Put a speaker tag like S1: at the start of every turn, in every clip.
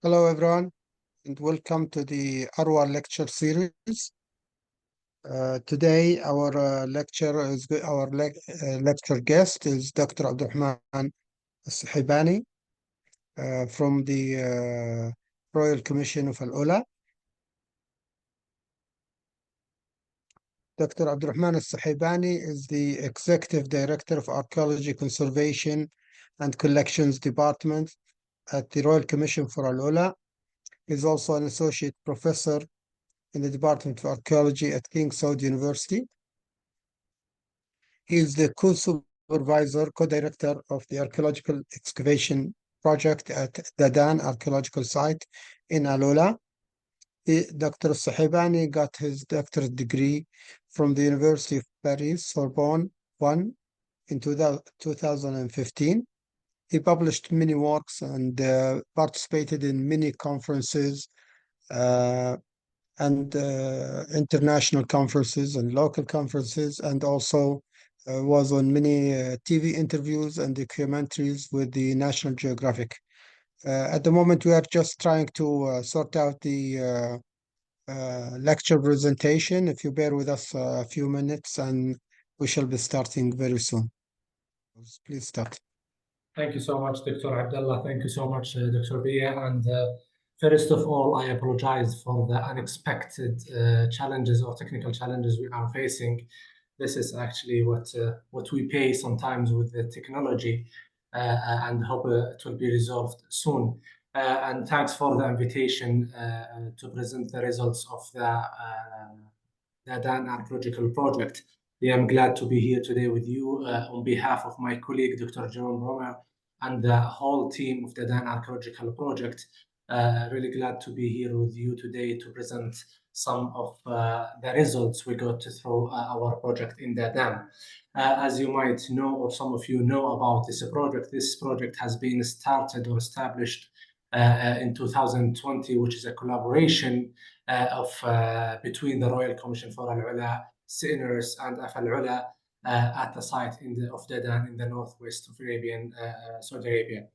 S1: Hello, everyone, and welcome to the AlUla lecture series. Today, our lecture guest is Dr. Abdulrahman Alsuhaiban from the Royal Commission of AlUla. Dr. Abdulrahman Alsuhaiban is the Executive Director of Archaeology Conservation and Collections Department at the Royal Commission for AlUla. He's also an associate professor in the Department of Archaeology at King Saud University. He is the co-supervisor, co-director of the Archaeological Excavation Project at Dadan Archaeological Site in AlUla. Dr. Alsuhaiban got his doctorate degree from the University of Paris, Sorbonne 1 in 2015. He published many works and participated in many conferences and international conferences and local conferences, and also was on many TV interviews and documentaries with the National Geographic. At the moment, we are just trying to sort out the lecture presentation. If you bear with us a few minutes, and we shall be starting very soon. Please start.
S2: Thank you so much, Dr. Abdullah. Thank you so much, Dr. Bia. And first of all, I apologize for the unexpected challenges or technical challenges we are facing. This is actually what we pay sometimes with the technology, and hope it will be resolved soon. And thanks for the invitation to present the results of the Dadan Archaeological Project. I am glad to be here today with you on behalf of my colleague, Dr. Jerome Romer, and the whole team of the Dadan Archaeological Project. Really glad to be here with you today to present some of the results we got through our project in Dadan. As you might know, or some of you know about this project has been started or established in 2020, which is a collaboration between the Royal Commission for AlUla, CNRS, and AFALULA at the site of Dadan in the northwest of Saudi Arabia.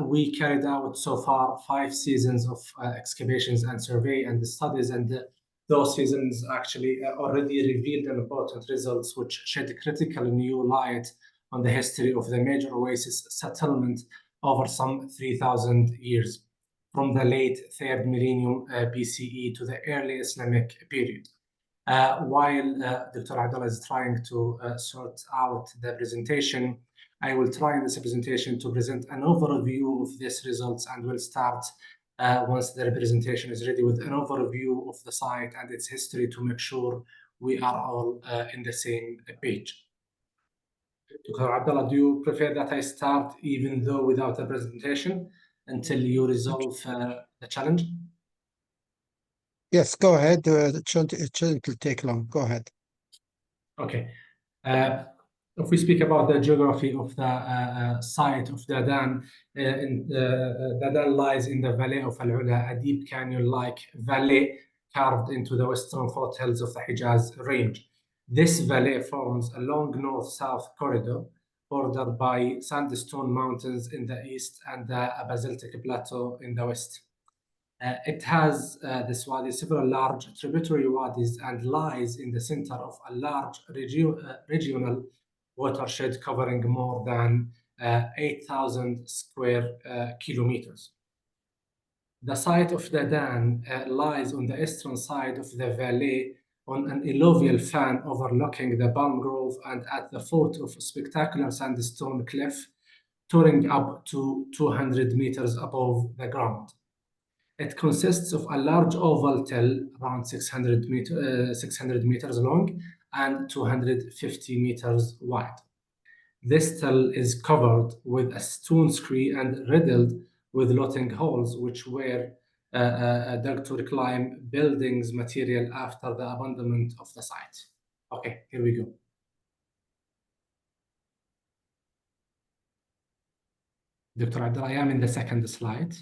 S2: We carried out so far 5 seasons of excavations and survey and studies, and those seasons actually already revealed important results which shed critical new light on the history of the major oasis settlement over some 3,000 years, from the late 3rd millennium BCE to the early Islamic period. While Dr. Abdullah is trying to sort out the presentation, I will try in this presentation to present an overview of these results, and we'll start once the presentation is ready with an overview of the site and its history to make sure we are all in the same page. Dr. Abdullah, do you prefer that I start even though without a presentation until you resolve the challenge?
S1: Yes, go ahead. It shouldn't take long. Go ahead.
S2: Okay. If we speak about the geography of the site of Dadan, Dadan lies in the valley of AlUla, a deep canyon-like valley carved into the western foothills of the Hijaz range. This valley forms a long north-south corridor bordered by sandstone mountains in the east and the basaltic plateau in the west. It has this wadi, several large tributary wadis, and lies in the center of a large regional watershed covering more than 8,000 square kilometers. The site of Dadan lies on the eastern side of the valley on an alluvial fan overlooking the palm grove and at the foot of a spectacular sandstone cliff towering up to 200 meters above the ground. It consists of a large oval tell around 600 meters long and 250 meters wide. This tell is covered with a stone scree and riddled with looting holes, which were dug to reclaim buildings material after the abandonment of the site. Okay, here we go. Dr. Abdullah, I am in the second slide.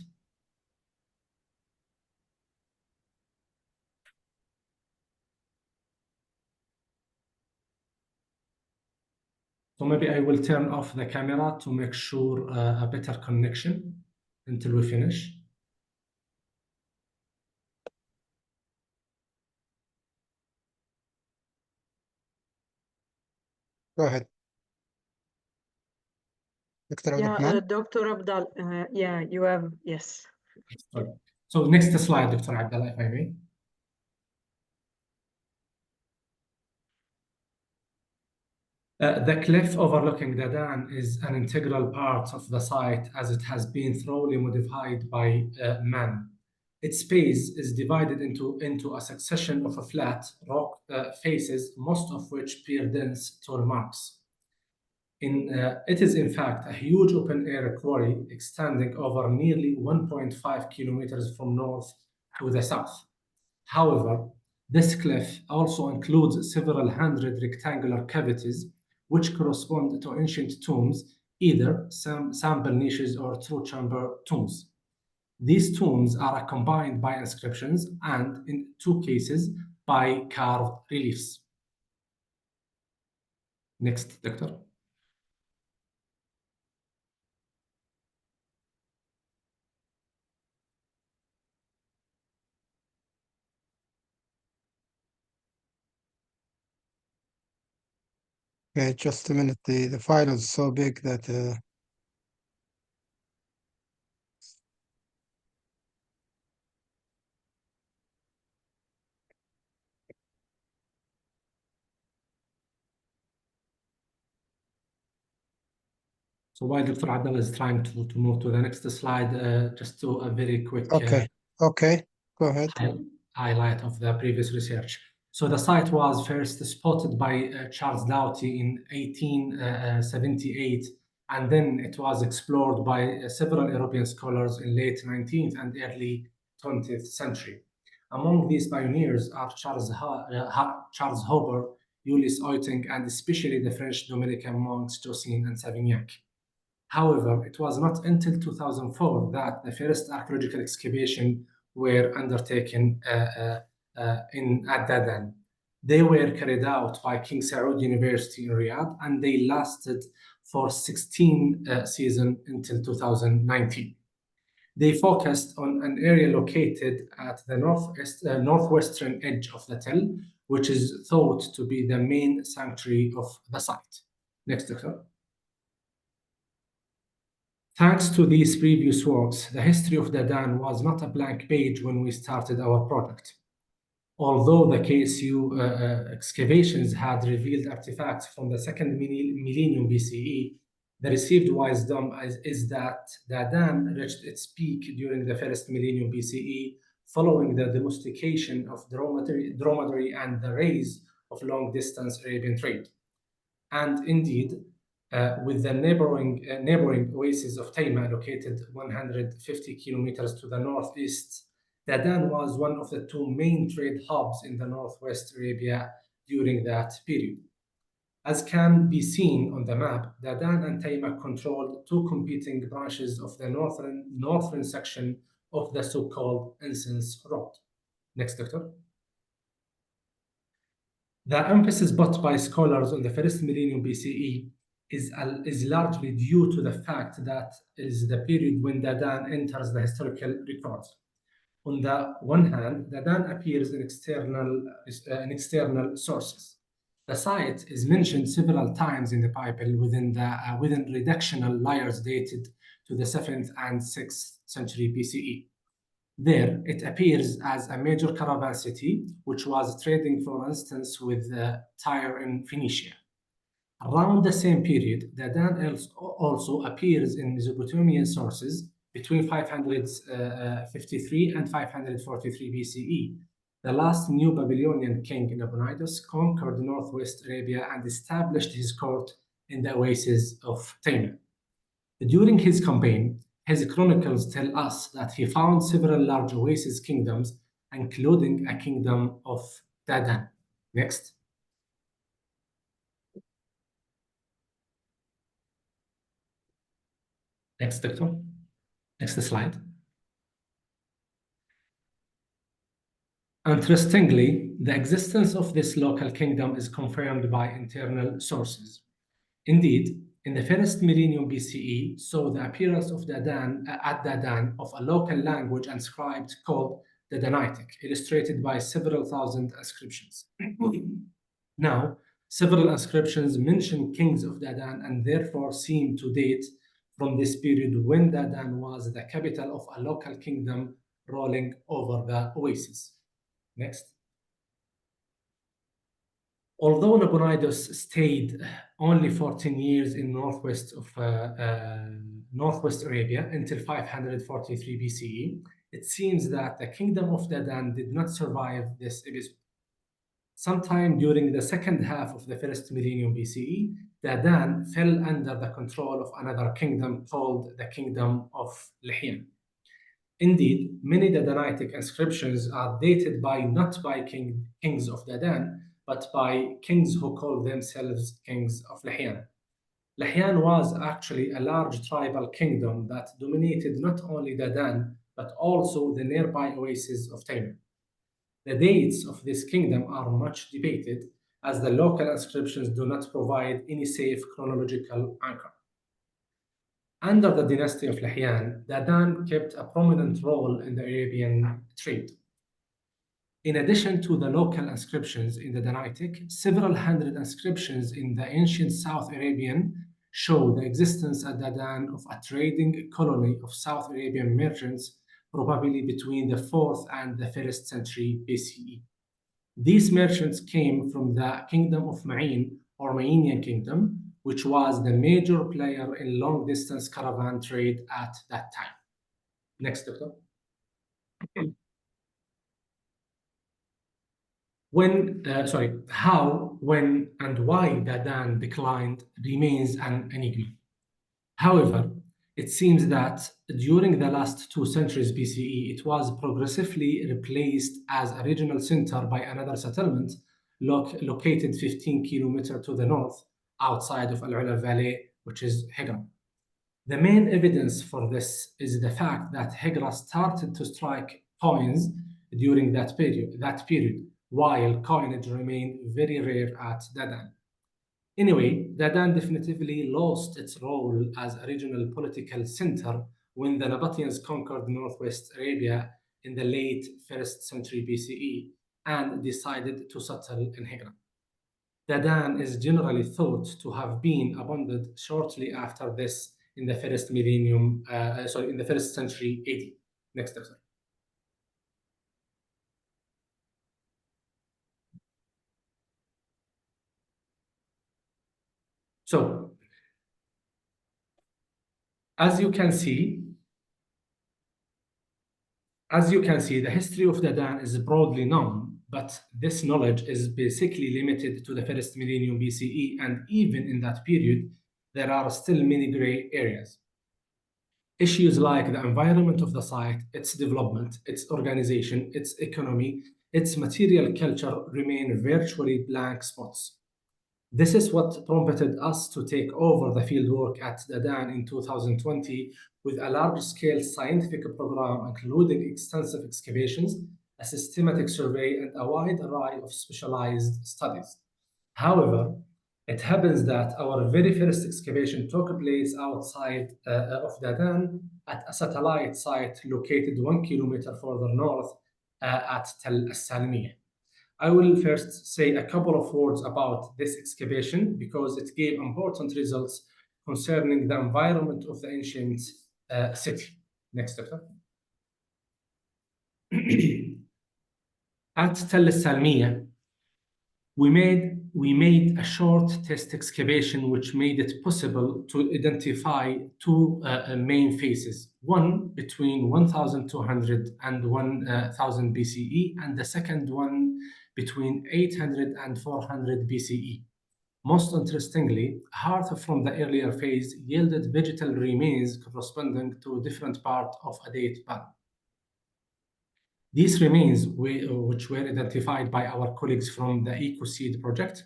S2: So maybe I will turn off the camera to make sure a better connection until we finish.
S1: Go ahead. Dr. Abdulrahman.
S3: Dr. Abdal, yeah, you have, yes.
S2: So next slide, Dr. Abdallah, if I may. The cliff overlooking Dadan is an integral part of the site as it has been thoroughly modified by man. Its base is divided into a succession of flat rock faces, most of which bear dense toll marks. It is in fact a huge open-air quarry extending over nearly 1.5 kilometers from north to the south. However, this cliff also includes several hundred rectangular cavities which correspond to ancient tombs, either sample niches or true chamber tombs. These tombs are accompanied by inscriptions and, in 2 cases, by carved reliefs. Next, Doctor.
S1: Okay, just a minute. The file is so big that
S2: So while Dr. Abdallah is trying to move to the next slide, just do a very quick
S1: okay, go ahead.
S2: Highlight of the previous research. So the site was first spotted by Charles Doughty in 1878, and then it was explored by several European scholars in late 19th and early 20th century. Among these pioneers are Charles Hauber, Ulysse Oyting, and especially the French Dominican monks Josine and Savignac. However, it was not until 2004 that the first archaeological excavation were undertaken at Dadan. They were carried out by King Saud University in Riyadh, and they lasted for 16 seasons until 2019. They focused on an area located at the northwestern edge of the tell, which is thought to be the main sanctuary of the site. Next, Doctor. Thanks to these previous works, the history of Dadan was not a blank page when we started our project. Although the KSU excavations had revealed artifacts from the second millennium BCE, the received wisdom is that Dadan reached its peak during the first millennium BCE, following the domestication of dromedary and the rise of long-distance Arabian trade. And indeed, with the neighboring oasis of Tayma located 150 kilometers to the northeast, Dadan was one of the 2 main trade hubs in the northwest Arabia during that period. As can be seen on the map, Dadan and Tayma controlled 2 competing branches of the northern section of the so-called Incense Road. Next, Doctor. The emphasis put by scholars on the first millennium BCE is largely due to the fact that it is the period when Dadan enters the historical records. On the one hand, Dadan appears in external sources. The site is mentioned several times in the Bible within reductional layers dated to the 7th and 6th century BCE. There, it appears as a major caravan city, which was trading, for instance, with Tyre in Phoenicia. Around the same period, Dadan also appears in Mesopotamian sources between 553 and 543 BCE. The last new Babylonian king, Nabonidus, conquered northwest Arabia and established his court in the oasis of Tayma. During his campaign, his chronicles tell us that he found several large oasis kingdoms, including a kingdom of Dadan. Next. Next, Doctor. Next slide. Interestingly, the existence of this local kingdom is confirmed by internal sources. Indeed, in the first millennium BCE, saw the appearance of Dadan of a local language and script called Dadanitic, illustrated by several thousand inscriptions. Now, Several inscriptions mention kings of Dadan and therefore seem to date from this period when Dadan was the capital of a local kingdom ruling over the oasis. Next. Although Nabonidus stayed only 14 years in northwest Arabia until 543 BCE, it seems that the kingdom of Dadan did not survive this episode. Sometime during the second half of the first millennium BCE, Dadan fell under the control of another kingdom called the Kingdom of Liḥyān. Indeed, many Dadanitic inscriptions are dated not by kings of Dadan, but by kings who call themselves kings of Liḥyān. Liḥyān was actually a large tribal kingdom that dominated not only Dadan, but also the nearby oasis of Taymur. The dates of this kingdom are much debated, as the local inscriptions do not provide any safe chronological anchor. Under the dynasty of Liḥyān, Dadan kept a prominent role in the Arabian trade. In addition to the local inscriptions in the Dadanitic, several hundred inscriptions in the ancient South Arabian show the existence at Dadan of a trading colony of South Arabian merchants, probably between the 4th and the 1st century BCE. These merchants came from the kingdom of Ma'in or Mainian kingdom, which was the major player in long-distance caravan trade at that time. Next, Doctor. How, when, and why Dadan declined remains an enigma. However, it seems that during the last 2 centuries BCE, it was progressively replaced as a regional center by another settlement located 15 kilometers to the north outside of AlUla Valley, which is Hegra. The main evidence for this is the fact that Hegra started to strike coins during that period, while coinage remained very rare at Dadan. Anyway, Dadan definitively lost its role as a regional political center when the Nabateans conquered northwest Arabia in the late 1st century BCE and decided to settle in Hegra. Dadan is generally thought to have been abandoned shortly after this in the first century AD. Next, Doctor. So, as you can see, the history of Dadan is broadly known, but this knowledge is basically limited to the first millennium BCE, and even in that period, there are still many gray areas. Issues like the environment of the site, its development, its organization, its economy, its material culture remain virtually blank spots. This is what prompted us to take over the fieldwork at Dadan in 2020 with a large-scale scientific program including extensive excavations, a systematic survey, and a wide array of specialized studies. However, it happens that our very first excavation took place outside of Dadan at a satellite site located 1 kilometer further north at Tell As-Salmiya. I will first say a couple of words about this excavation because it gave important results concerning the environment of the ancient city. Next, Doctor. At Tell As-Salmiya, we made a short test excavation which made it possible to identify 2 main phases, one between 1200 and 1000 BCE, and the second one between 800 and 400 BCE. Most interestingly, half from the earlier phase yielded vegetal remains corresponding to a different part of a date palm. These remains, which were identified by our colleagues from the EcoSeed project,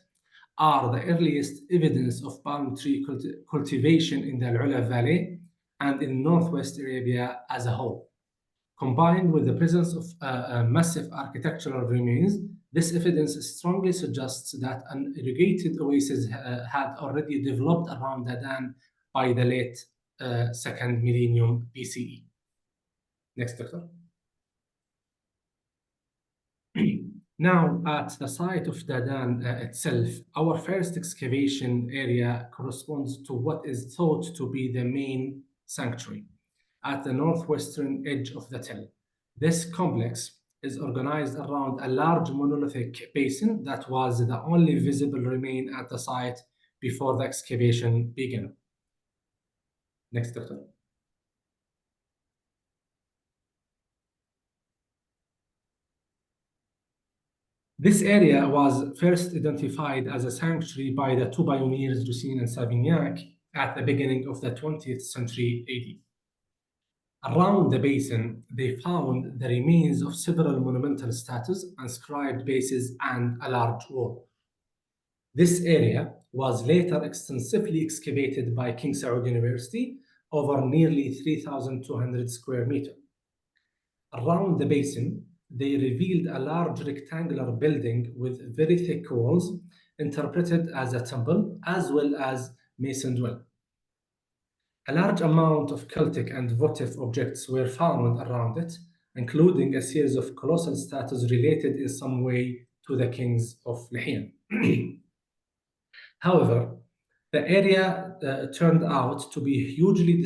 S2: are the earliest evidence of palm tree cultivation in the AlUla Valley and in northwest Arabia as a whole. Combined with the presence of massive architectural remains, this evidence strongly suggests that an irrigated oasis had already developed around Dadan by the late 2nd millennium BCE. Next, Doctor. Now, at the site of Dadan itself, our first excavation area corresponds to what is thought to be the main sanctuary at the northwestern edge of the tell. This complex is organized around a large monolithic basin that was the only visible remain at the site before the excavation began. Next, Doctor. This area was first identified as a sanctuary by the two pioneers, Lucien and Savignac, at the beginning of the 20th century AD. Around the basin, they found the remains of several monumental statues, inscribed bases, and a large wall. This area was later extensively excavated by King Saud University over nearly 3,200 square meters. Around the basin, they revealed a large rectangular building with very thick walls, interpreted as a temple as well as mason well. A large amount of cultic and votive objects were found around it, including a series of colossal statues related in some way to the kings of Liḥyān. However, the area turned out to be hugely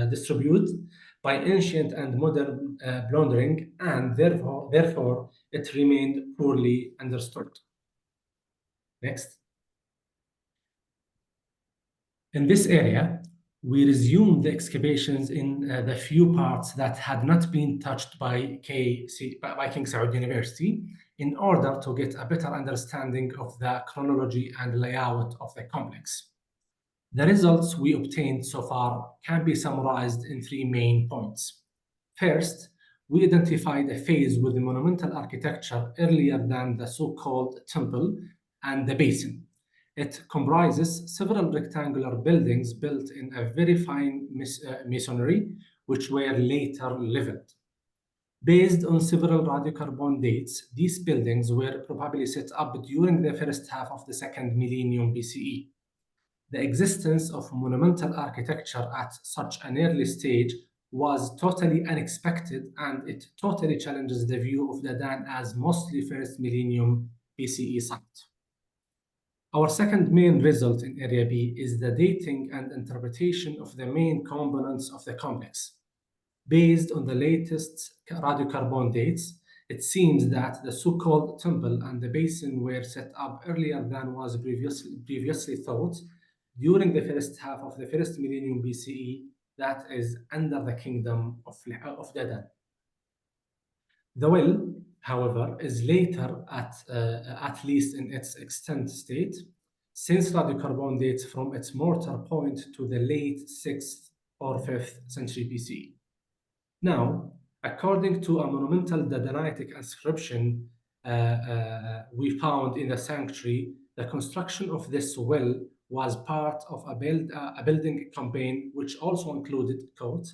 S2: distributed by ancient and modern plundering, and therefore it remained poorly understood. Next. In this area, we resumed the excavations in the few parts that had not been touched by King Saud University in order to get a better understanding of the chronology and layout of the complex. The results we obtained so far can be summarized in three main points. First, we identified a phase with the monumental architecture earlier than the so-called temple and the basin. It comprises several rectangular buildings built in a very fine masonry, which were later leveled. Based on several radiocarbon dates, these buildings were probably set up during the first half of the second millennium BCE. The existence of monumental architecture at such an early stage was totally unexpected, and it totally challenges the view of Dadan as mostly first millennium BCE site. Our second main result in Area B is the dating and interpretation of the main components of the complex. Based on the latest radiocarbon dates, it seems that the so-called temple and the basin were set up earlier than was previously thought, during the first half of the first millennium BCE, that is under the kingdom of Dadan. The well, however, is later, at least in its extant state, since radiocarbon dates from its mortar point to the late 6th or 5th century BCE. Now, according to a monumental Dadanitic inscription we found in the sanctuary, the construction of this well was part of a building campaign which also included, quote,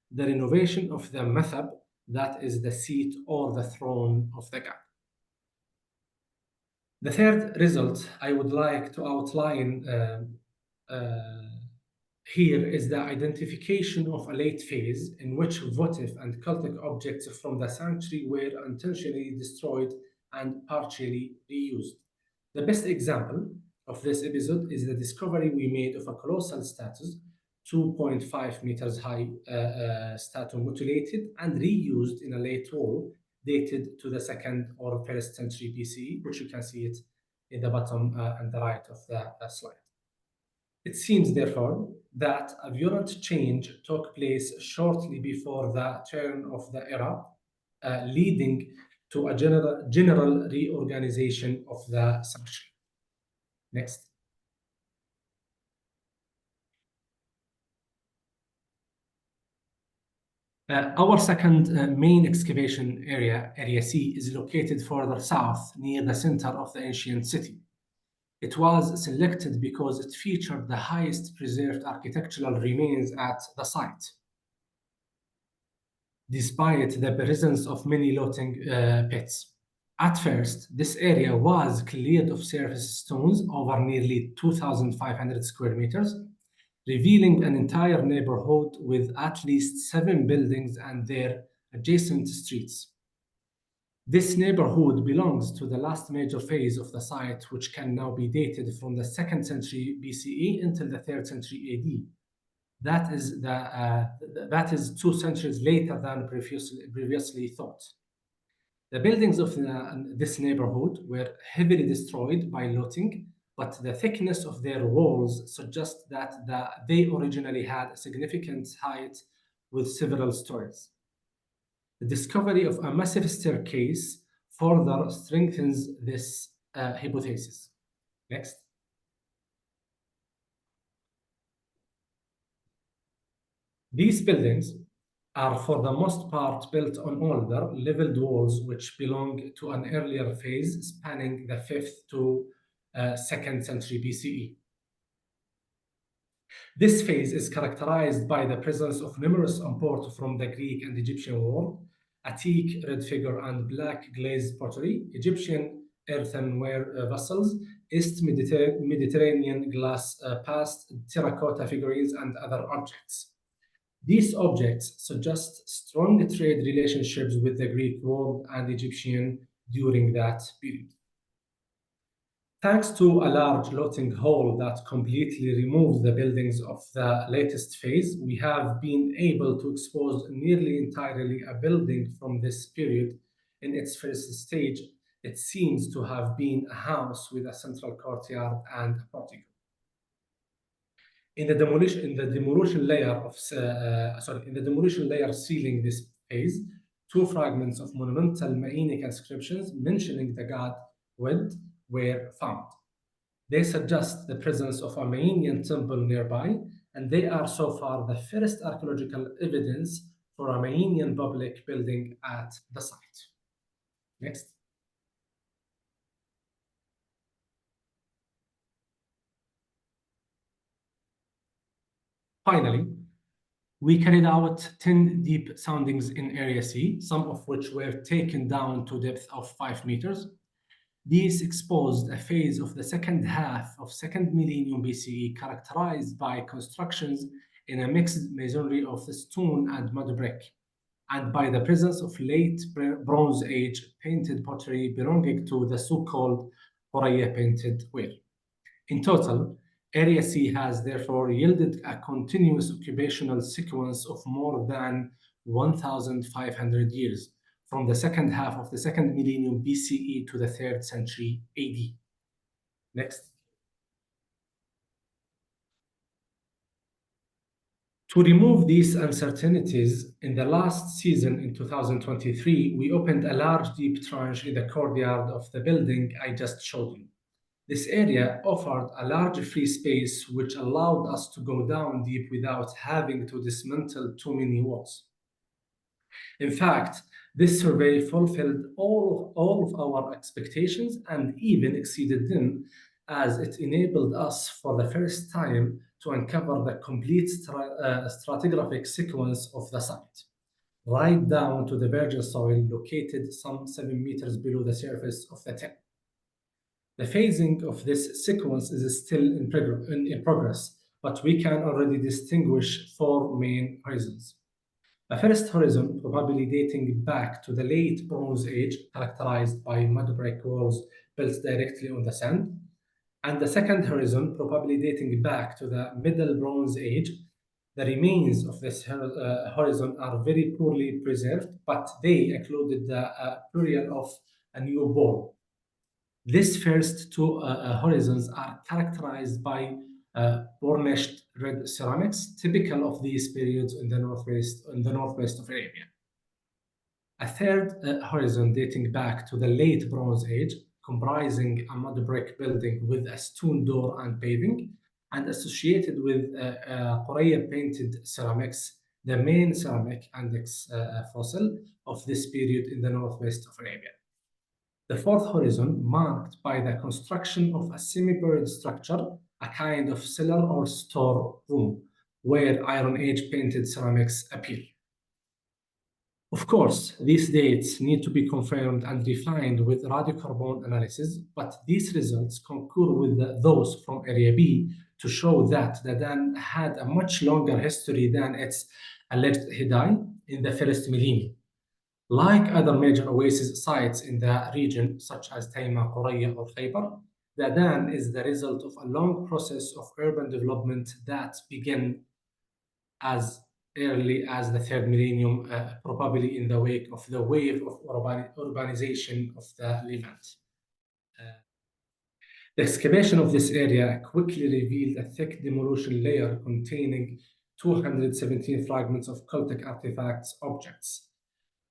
S2: the renovation of the methab, that is the seat or the throne of the god. The third result I would like to outline here is the identification of a late phase in which votive and cultic objects from the sanctuary were intentionally destroyed and partially reused. The best example of this episode is the discovery we made of a colossal statue, 2.5 meters high statue, mutilated and reused in a late wall dated to the 2nd or 1st century BCE, which you can see it in the bottom and the right of the slide. It seems, therefore, that a violent change took place shortly before the turn of the era, leading to a general reorganization of the sanctuary. Next. Our second main excavation area, Area C, is located further south near the center of the ancient city. It was selected because it featured the highest preserved architectural remains at the site, despite the presence of many looting pits. At first, this area was cleared of surface stones over nearly 2,500 square meters, revealing an entire neighborhood with at least 7 buildings and their adjacent streets. This neighborhood belongs to the last major phase of the site, which can now be dated from the 2nd century BCE until the 3rd century AD. That is 2 centuries later than previously thought. The buildings of this neighborhood were heavily destroyed by looting, but the thickness of their walls suggests that they originally had a significant height with several stories. The discovery of a massive staircase further strengthens this hypothesis. Next. These buildings are for the most part built on older, leveled walls which belong to an earlier phase spanning the 5th to 2nd century BCE. This phase is characterized by the presence of numerous imports from the Greek and Egyptian world, a teak, red figure, and black glazed pottery, Egyptian earthenware vessels, East Mediterranean glass past, terracotta figurines, and other objects. These objects suggest strong trade relationships with the Greek world and Egyptian during that period. Thanks to a large looting hole that completely removed the buildings of the latest phase, we have been able to expose nearly entirely a building from this period. In its first stage, it seems to have been a house with a central courtyard and a portico. In the demolition layer sealing this phase, 2 fragments of monumental Mainic inscriptions mentioning the god Wed were found. They suggest the presence of a Mainian temple nearby, and they are so far the first archaeological evidence for a Mainian public building at the site. Next. Finally, we carried out 10 deep soundings in Area C, some of which were taken down to depth of 5 meters. These exposed a phase of the second half of 2nd millennium BCE characterized by constructions in a mixed masonry of stone and mud brick, and by the presence of late Bronze Age painted pottery belonging to the so-called Horaya painted ware. In total, Area C has therefore yielded a continuous occupational sequence of more than 1,500 years, from the second half of the 2nd millennium BCE to the 3rd century AD. Next. To remove these uncertainties, in the last season in 2023, we opened a large deep trench in the courtyard of the building I just showed you. This area offered a large free space which allowed us to go down deep without having to dismantle too many walls. In fact, this survey fulfilled all of our expectations and even exceeded them, as it enabled us for the first time to uncover the complete stratigraphic sequence of the site, right down to the virgin soil located some 7 meters below the surface of the tip. The phasing of this sequence is still in progress, but we can already distinguish 4 main horizons. The first horizon, probably dating back to the late Bronze Age, characterized by mud brick walls built directly on the sand. And the second horizon, probably dating back to the Middle Bronze Age. The remains of this horizon are very poorly preserved, but they included the burial of a new bull. These first 2 horizons are characterized by burnished red ceramics, typical of these periods in the northwest of Arabia. A third horizon dating back to the late Bronze Age, comprising a mud brick building with a stone door and paving, and associated with Horaya painted ceramics, the main ceramic index fossil of this period in the northwest of Arabia. The fourth horizon, marked by the construction of a semi-buried structure, a kind of cellar or store room, where Iron Age painted ceramics appear. Of course, these dates need to be confirmed and refined with radiocarbon analysis, but these results concur with those from Area B to show that Dadan had a much longer history than its alleged heyday in the 1st millennium. Like other major oasis sites in the region, such as Taima, Qurayya, or Khaybar, Dadan is the result of a long process of urban development that began as early as the third millennium, probably in the wake of the wave of urbanization of the Levant. The excavation of this area quickly revealed a thick demolition layer containing 217 fragments of cultic artifacts objects.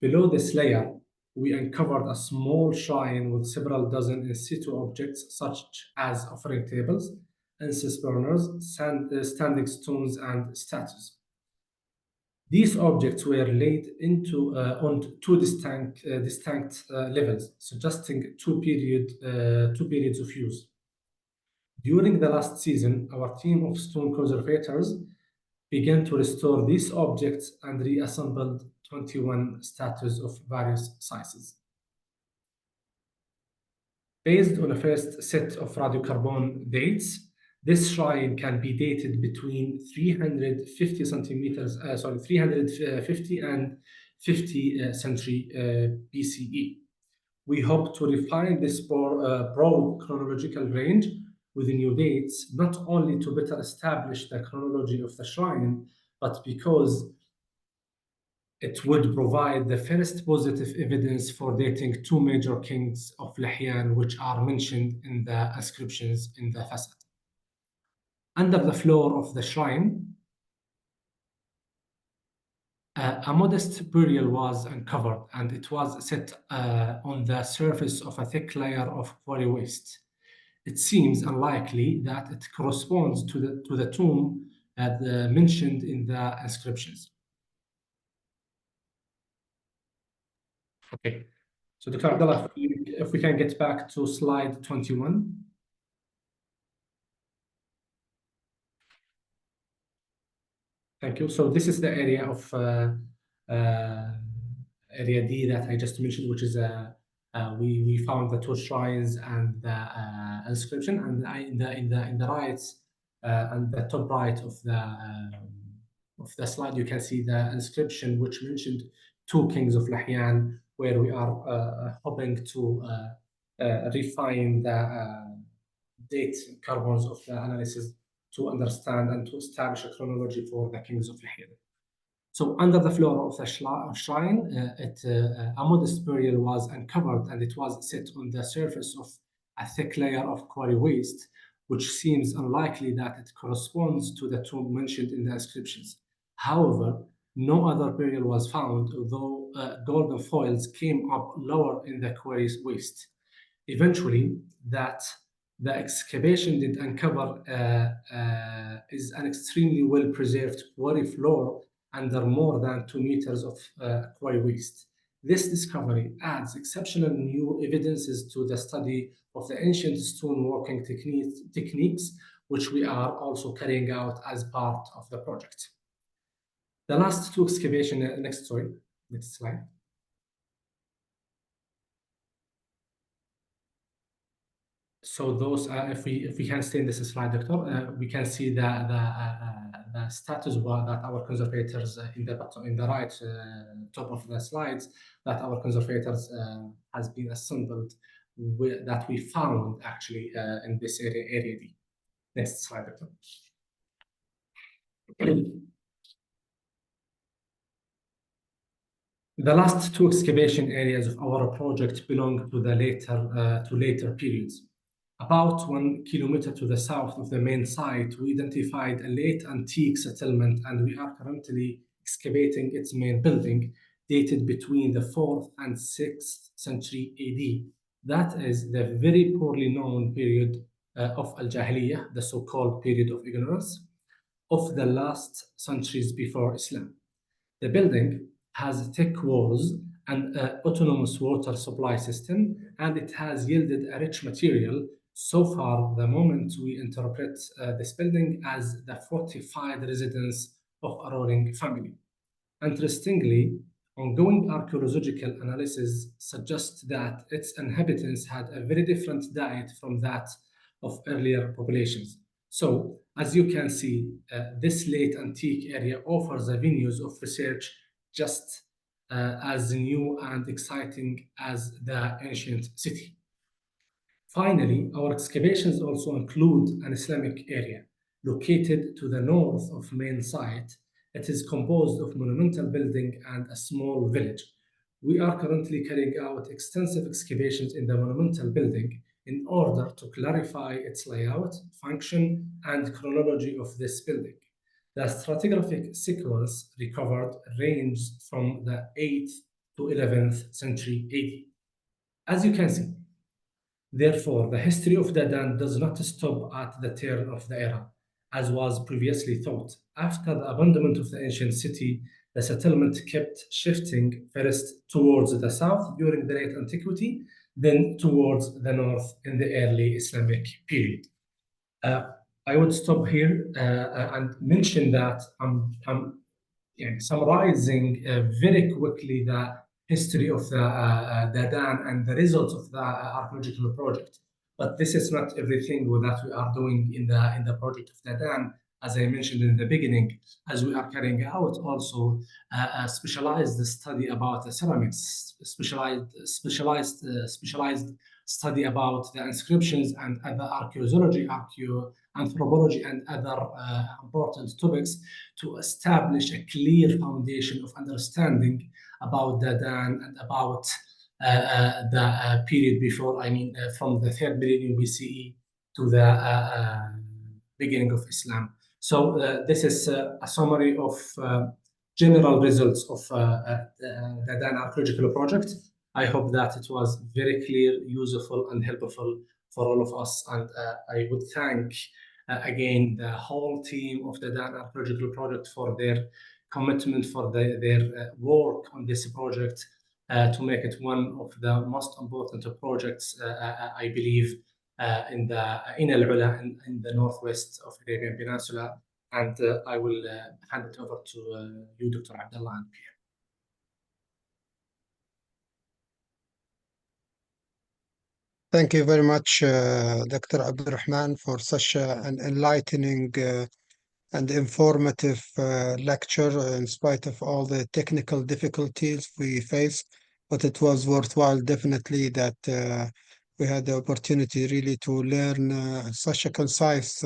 S2: Below this layer, we uncovered a small shrine with several dozen in situ objects such as offering tables, incense burners, standing stones, and statues. These objects were laid on two distinct levels, suggesting two periods of use. During the last season, our team of stone conservators began to restore these objects and reassembled 21 statues of various sizes. Based on a first set of radiocarbon dates, this shrine can be dated between 350 and 50th century BCE. We hope to refine this broad chronological range with new dates, not only to better establish the chronology of the shrine, but because it would provide the first positive evidence for dating two major kings of Liḥyān, which are mentioned in the inscriptions in the facade. Under the floor of the shrine, a modest burial was uncovered, and it was set on the surface of a thick layer of quarry waste. It seems unlikely that it corresponds to the tomb mentioned in the inscriptions. Okay, so Dr. Abdullah, if we can get back to slide 21. Thank you. So this is the area of area D that I just mentioned, which is we found the two shrines and the inscription, and in the right and the top right of the slide, you can see the inscription which mentioned two kings of Liḥyān, where we are hoping to refine the date carbons of the analysis to understand and to establish a chronology for the kings of Liḥyān. So under the floor of the shrine, a modest burial was uncovered, and it was set on the surface of a thick layer of quarry waste, which seems unlikely that it corresponds to the tomb mentioned in the inscriptions. However, no other burial was found, although golden foils came up lower in the quarry waste. Eventually, the excavation did uncover is an extremely well-preserved quarry floor under more than 2 meters of quarry waste. This discovery adds exceptional new evidences to the study of the ancient stoneworking techniques, which we are also carrying out as part of the project. The last two excavation, next slide. So those, if we can stay in this slide, Doctor, we can see the status that our conservators in the right top of the slides, that our conservators has been assembled that we found actually in this area D. Next slide, Doctor. The last two excavation areas of our project belong to the later periods. About 1 kilometer to the south of the main site, we identified a late antique settlement, and we are currently excavating its main building, dated between the 4th and 6th century AD. That is the very poorly known period of Al-Jahiliyyah, the so-called period of ignorance, of the last centuries before Islam. The building has thick walls and an autonomous water supply system, and it has yielded a rich material. So far, the moment we interpret this building as the fortified residence of a ruling family. Interestingly, ongoing archaeological analysis suggests that its inhabitants had a very different diet from that of earlier populations. So, as you can see, this late antique area offers avenues of research just as new and exciting as the ancient city. Finally, our excavations also include an Islamic area located to the north of main site. It is composed of monumental building and a small village. We are currently carrying out extensive excavations in the monumental building in order to clarify its layout, function, and chronology of this building. The stratigraphic sequence recovered ranged from the 8th to 11th century AD. As you can see, therefore, the history of Dadan does not stop at the turn of the era, as was previously thought. After the abandonment of the ancient city, the settlement kept shifting first towards the south during the Late Antiquity, then towards the north in the early Islamic period. I would stop here and mention that I'm summarizing very quickly the history of the Dadan and the results of the archaeological project. But this is not everything that we are doing in the project of Dadan. As I mentioned in the beginning, as we are carrying out also a specialized study about the ceramics, specialized study about the inscriptions and other archaeology, anthropology, and other important topics to establish a clear foundation of understanding about Dadan and about the period before, from the 3rd millennium BCE to the beginning of Islam. So this is a summary of general results of the Dadan Archaeological Project. I hope that it was very clear, useful, and helpful for all of us. And I would thank again the whole team of the Dadan Archaeological Project for their commitment, for their work on this project to make it one of the most important projects, I believe, in AlUla in the northwest of the Arabian Peninsula. And I will hand it over to you, Dr. Abdullah and Pierre.
S1: Thank you very much, Dr. Abdulrahman, for such an enlightening and informative lecture in spite of all the technical difficulties we face. But it was worthwhile, definitely, that we had the opportunity really to learn such a concise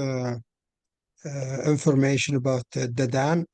S1: information about Dadan.